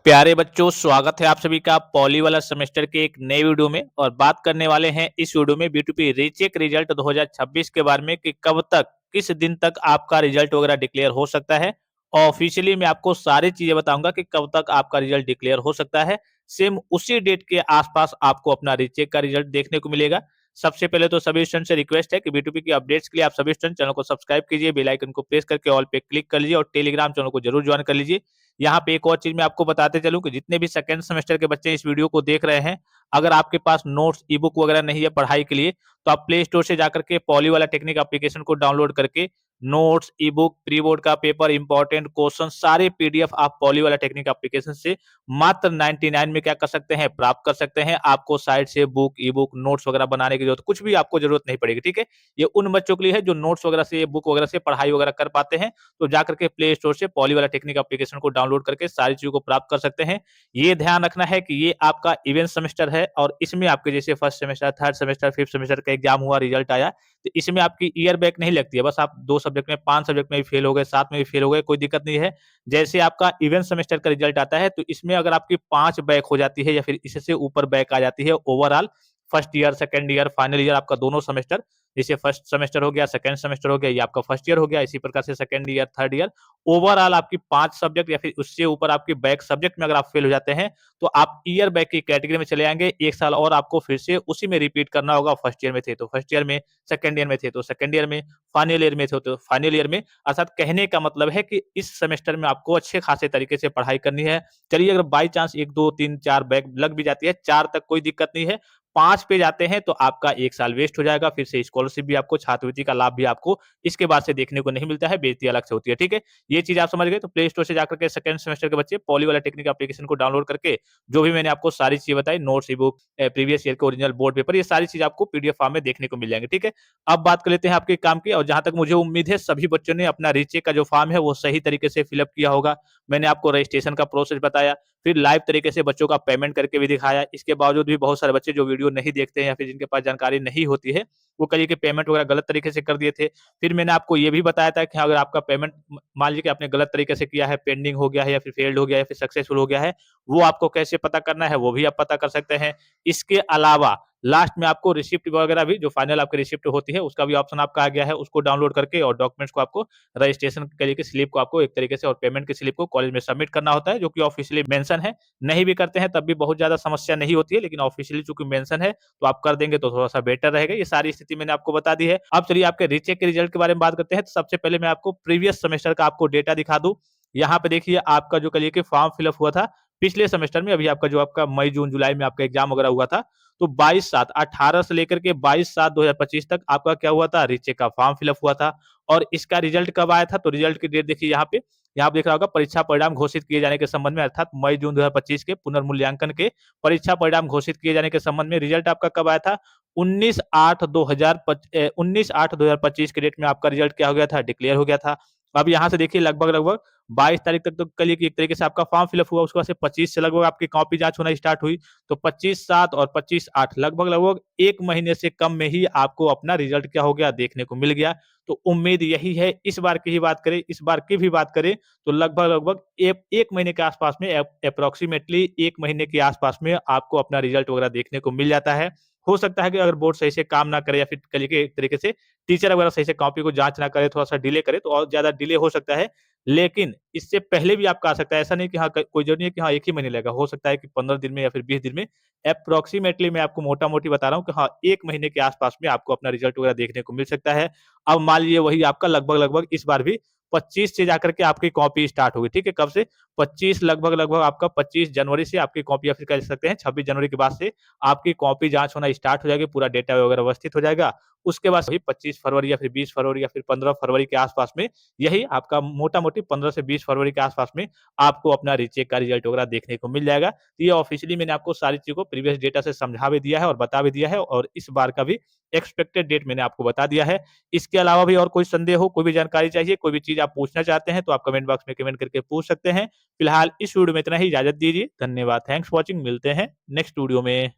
प्यारे बच्चों, स्वागत है आप सभी का पॉली वाला सेमेस्टर के एक नए वीडियो में। और बात करने वाले हैं इस वीडियो में B2P रीचेक रिजल्ट 2026 के बारे में कि कब तक, किस दिन तक आपका रिजल्ट वगैरह डिक्लेयर हो सकता है। और ऑफिशियली मैं आपको सारी चीजें बताऊंगा कि कब तक आपका रिजल्ट डिक्लेयर हो सकता है। सेम उसी डेट के आसपास आपको अपना रीचेक का रिजल्ट देखने को मिलेगा। सबसे पहले तो सभी स्टूडेंट से रिक्वेस्ट है कि B2P की अपडेट्स के लिए आप सभी स्टूडेंट चैनल को सब्सक्राइब कीजिए, बेल आइकन को प्रेस करके ऑल पे क्लिक कर लीजिए और टेलीग्राम चैनल को जरूर ज्वाइन कर लीजिए। यहाँ पे एक और चीज मैं आपको बताते चलूं कि जितने भी सेकंड सेमेस्टर के बच्चे इस वीडियो को देख रहे हैं, अगर आपके पास नोट्स ई बुक वगैरह नहीं है पढ़ाई के लिए, तो आप प्ले स्टोर से जाकर के पॉली वाला टेक्निक एप्लीकेशन को डाउनलोड करके नोट्स, ई बुक, प्री बोर्ड का पेपर, इंपॉर्टेंट क्वेश्चन सारे पीडीएफ आप पॉली वाला टेक्निक एप्लीकेशन से मात्र 99 में क्या कर सकते हैं, प्राप्त कर सकते हैं। आपको साइड से बुक, ई बुक, नोट्स वगैरह बनाने की जरूरत कुछ भी आपको जरूरत नहीं पड़ेगी। ठीक है, ये उन बच्चों के लिए है जो नोट्स वगैरह से, बुक वगैरह से पढ़ाई वगैरह कर पाते हैं। तो जाकर के प्ले स्टोर से पॉली वाला टेक्निक एप्लीकेशन को डाउनलोड करके सारी चीजों को प्राप्त कर सकते हैं। ये ध्यान रखना है कि ये आपका इवेंट सेमेस्टर है और इसमें आपके जैसे first semester, third semester, fifth semester का एग्जाम हुआ, रिजल्ट आया, तो इसमें आपकी ईयर बैक नहीं लगती है। बस आप 2 सब्जेक्ट में, 5 सब्जेक्ट में भी फेल हो गए, 7 में भी फेल हो गए, कोई दिक्कत नहीं है। जैसे आपका इवेंट सेमेस्टर का रिजल्ट आता है, तो इसमें अगर आपकी 5 बैक हो जाती है या फिर इससे ऊपर बैक आ जाती है overall, first year, second year, final year, आपका दोनों सेमेस्टर, जैसे फर्स्ट सेमेस्टर हो गया, सेकंड सेमेस्टर हो गया, ये आपका फर्स्ट ईयर हो गया, इसी प्रकार से second year, third year, overall आपकी 5 सब्जेक्ट या फिर उससे ऊपर आपकी बैक सब्जेक्ट में अगर आप फेल हो जाते हैं, तो आप ईयर बैक की कैटेगरी में चले आएंगे। 1 साल और आपको फिर से उसी में रिपीट करना होगा। फर्स्ट ईयर में थे तो फर्स्ट ईयर में, सेकंड ईयर में थे तो सेकंड ईयर में, फाइनल ईयर में थे तो फाइनल ईयर में। अर्थात कहने का मतलब है कि इस सेमेस्टर में आपको अच्छे खासे तरीके से पढ़ाई करनी है। चलिए, अगर बाई चांस 1, 2, 3, 4 बैक लग भी जाती है, 4 तक कोई दिक्कत नहीं है। 5 पे जाते हैं तो आपका 1 साल वेस्ट हो जाएगा। फिर से स्कॉलरशिप भी आपको, छात्रवृत्ति का लाभ भी आपको इसके बाद से देखने को नहीं मिलता है, बेइज्जती अलग से होती है। ठीक है, ये चीज आप समझ गए। तो प्ले स्टोर से जाकर के सेकंड सेमेस्टर के बच्चे पॉली वाला टेक्निक एप्लीकेशन को डाउनलोड करके जो भी मैंने आपको सारी चीजें बताई, नोट्स, ई बुक, प्रीवियस ईयर के ओरिजिनल बोर्ड पेपर, ये सारी चीज आपको पीडीएफ फॉर्म में देखने को मिल जाएंगे। ठीक है, अब बात कर लेते हैं आपके काम की। और जहां तक मुझे उम्मीद है सभी बच्चों ने अपना रीचेक का जो फॉर्म है वो सही तरीके से फिलअप किया होगा। मैंने आपको रजिस्ट्रेशन का प्रोसेस बताया, फिर लाइव तरीके से बच्चों का पेमेंट करके भी दिखाया। इसके बावजूद भी बहुत सारे बच्चे जो वीडियो नहीं देखते हैं या फिर जिनके पास जानकारी नहीं होती है, वो कहिए कि पेमेंट वगैरह गलत तरीके से कर दिए थे। फिर मैंने आपको ये भी बताया था कि अगर आपका पेमेंट मान लीजिए कि आपने गलत तरीके से किया है, पेंडिंग हो गया है या फिर फेल्ड हो गया है या फिर सक्सेसफुल हो गया है, वो आपको कैसे पता करना है वो भी आप पता कर सकते हैं। इसके अलावा लास्ट में आपको रिसिप्ट वगैरह भी, जो फाइनल आपकी रिसिप्ट होती है उसका भी ऑप्शन आपका आ गया है, उसको डाउनलोड करके और डॉक्यूमेंट्स को आपको, रजिस्ट्रेशन के लिए स्लिप को आपको एक तरीके से और पेमेंट की स्लिप को कॉलेज में सबमिट करना होता है, जो कि ऑफिशियली मेंशन है। नहीं भी करते हैं तब भी बहुत ज्यादा समस्या नहीं होती है, लेकिन ऑफिशियली चूंकि मेंशन है तो आप कर देंगे तो थोड़ा सा बेटर रहेगा। ये सारी स्थिति मैंने आपको बता दी है। अब चलिए आपके रीचेक के रिजल्ट के बारे में बात करते हैं। तो सबसे पहले मैं आपको प्रीवियस सेमेस्टर का आपको डेटा दिखा दूं। यहाँ पे देखिए आपका जो कहिए कि फॉर्म फिलअप हुआ था पिछले सेमेस्टर में, अभी आपका जो आपका मई, जून, जुलाई में आपका एग्जाम वगैरह हुआ था, तो 22/7/18 से लेकर के 22/7/2025 तक आपका क्या हुआ था, रीचेक का फॉर्म फिलअप हुआ था। और इसका रिजल्ट कब आया था, तो रिजल्ट की डेट देखिए यहाँ पे, यहाँ पे देख रहा होगा परीक्षा परिणाम घोषित किए जाने के संबंध में, अर्थात मई जून 2025 के पुनर्मूल्यांकन के परीक्षा परिणाम घोषित किए जाने के संबंध में रिजल्ट आपका कब आया था, 19/8/2025 के डेट में आपका रिजल्ट क्या हो गया था, डिक्लेयर हो गया था। अब यहाँ से देखिए लगभग लगभग 22 तारीख तक तो कल एक तरीके से आपका फॉर्म फिलअप हुआ, उसके बाद से 25 से लगभग आपकी कॉपी जांच होना स्टार्ट हुई। तो 25/7 और 25/8 लगभग लगभग 1 महीने से कम में ही आपको अपना रिजल्ट क्या हो गया, देखने को मिल गया। तो उम्मीद यही है, इस बार की ही बात करें, इस बार की भी बात करें, तो लगभग लगभग 1 महीने के आसपास में, अप्रोक्सीमेटली 1 महीने के आसपास में आपको अपना रिजल्ट वगैरह देखने को मिल जाता है। हो सकता है कि अगर बोर्ड सही से काम ना करे या फिर कहिए कि एक तरीके से टीचर वगैरह सही से कॉपी को जांच ना करे, थोड़ा-सा डिले करे, तो और ज़्यादा डिले हो सकता है। लेकिन इससे पहले भी आपका आ सकता है। ऐसा नहीं कि हाँ, क कोई ज़रूरी नहीं है कि हाँ, 1 ही महीने लगेगा। हो सकता है कि 15 दिन में या फिर 20 दिन में, अप्रोक्सीमेटली मैं आपको मोटा-मोटी बता रहा हूँ कि हाँ, 1 महीने के आस-पास में आपको अपना रिजल्ट वगैरह देखने को मिल सकता है। अब मान लीजिए वही आपका लगभग-लगभग इस बार भी 25 से जाकर के आपकी कॉपी स्टार्ट होगी। ठीक है? कब से? 25 लगभग-लगभग आपका 25 जनवरी से आपकी कॉपी, या फिर कह सकते हैं 26 जनवरी के बाद से आपकी कॉपी जाँच होना स्टार्ट हो जाएगी, पूरा डेटा वगैरह व्यवस्थित हो जाएगा। उसके बाद वही 25 फरवरी या फिर 20 फरवरी या फिर 15 फरवरी के आस-पास में, यही आपका मोटा-मोटी 15 से 20 फरवरी के आस-पास में आपको अपना रीचेक का रिजल्ट वगैरह देखने को मिल जाएगा। तो ये ऑफिशियली मैंने आपको सारी चीज़ों को प्रीवियस डेटा से समझा भी दिया है और बता भी दिया है, और इस बार का भी एक्सपेक्टेड डेट मैंने आपको बता दिया है। इसके अलावा भी और कोई संदेह हो, कोई भी जानकारी चाहिए, कोई भी चीज़ आप पूछना चाहते हैं, तो आप कमेंट बॉक्स में कमेंट करके पूछ सकते हैं। फिलहाल इस वीडियो में इतना ही, इजाज़त दीजिए। धन्यवाद। Thanks for watching. मिलते हैं नेक्स्ट वीडियो में।